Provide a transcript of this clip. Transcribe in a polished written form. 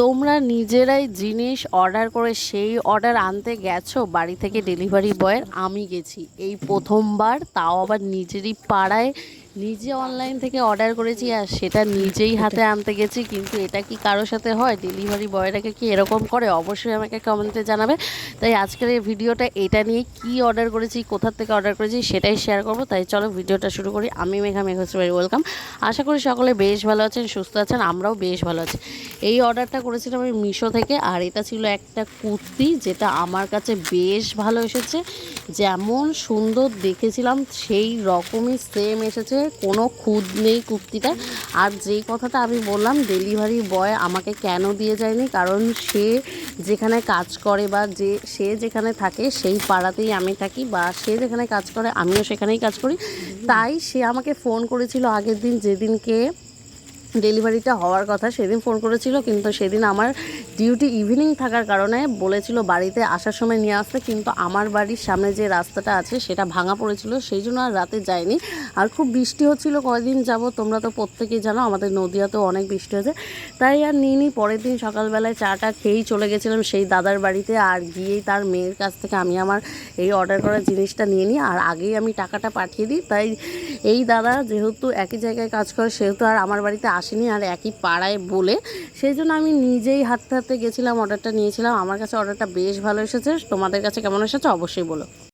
তোমরা নিজেরাই জিনিস অর্ডার করে সেই অর্ডার আনতে গেছো বাড়ি থেকে ডেলিভারি বয়ের? আমি গেছি এই প্রথমবার, তাও আবার নিজেরই পাড়ায় নিজে অনলাইন থেকে অর্ডার করেছি আর সেটা নিজেই হাতে আনতে গেছি। কিন্তু এটা কি কারোর সাথে হয়? ডেলিভারি বয়রাকে কি এরকম করে? অবশ্যই আমাকে কমেন্টে জানাবে। তাই আজকের এই ভিডিওটা এটা নিয়ে, কি অর্ডার করেছি, কোথা থেকে অর্ডার করেছি সেটাই শেয়ার করবো। তাই চলো ভিডিওটা শুরু করি। আমি মেঘা, মেঘশ্রী, ওয়েলকাম। আশা করি সকলে বেশ ভালো আছেন, সুস্থ আছেন, আমরাও বেশ ভালো আছি। এই অর্ডারটা করেছিলাম আমি মিশো থেকে, আর এটা ছিল একটা কুর্তি যেটা আমার কাছে বেশ ভালো এসেছে। যেমন সুন্দর দেখেছিলাম সেই রকমই সেম এসেছে, কোনো খুঁত নেই কুর্তিটা। আর যেই কথাটা আমি বললাম, ডেলিভারি বয় আমাকে কেন দিয়ে যায়নি, কারণ সে যেখানে কাজ করে বা সে যেখানে থাকে সেই পাড়াতেই আমি থাকি, বা সে যেখানে কাজ করে আমিও সেখানেই কাজ করি। তাই সে আমাকে ফোন করেছিল আগের দিন, যেদিনকে ডেলিভারিটা হওয়ার কথা সেদিন ফোন করেছিল। কিন্তু সেদিন আমার ডিউটি ইভিনিং থাকার কারণে বলেছিল বাড়িতে আসার সময় নিয়ে আসতে, কিন্তু আমার বাড়ির সামনে যে রাস্তাটা আছে সেটা ভাঙা পড়েছিল, সেই জন্য আর রাতে যায়নি। আর খুব বৃষ্টি হচ্ছিল কয়েকদিন যাব, তোমরা তো প্রত্যেকেই জানো আমাদের নদীয়াতেও অনেক বৃষ্টি হয়েছে। তাই আর নিইনি। পরের দিন সকালবেলায় চাটা খেয়েই চলে গেছিলাম সেই দাদার বাড়িতে, আর গিয়েই তার মেয়ের কাছ থেকে আমি আমার এই অর্ডার করা জিনিসটা নিয়ে নিই, আর আগেই আমি টাকাটা পাঠিয়ে দিই। তাই এই দাদা যেহেতু একই জায়গায় কাজ করে, সেহেতু আর আমার বাড়িতে আসেনি, আর একই পাড়ায় বলে সেই জন্য আমি নিজেই হাঁটতে হাঁটতে গেছিলাম, অর্ডারটা নিয়েছিলাম। আমার কাছে অর্ডারটা বেশ ভালো এসেছে। তোমাদের কাছে কেমন এসেছে অবশ্যই বলো।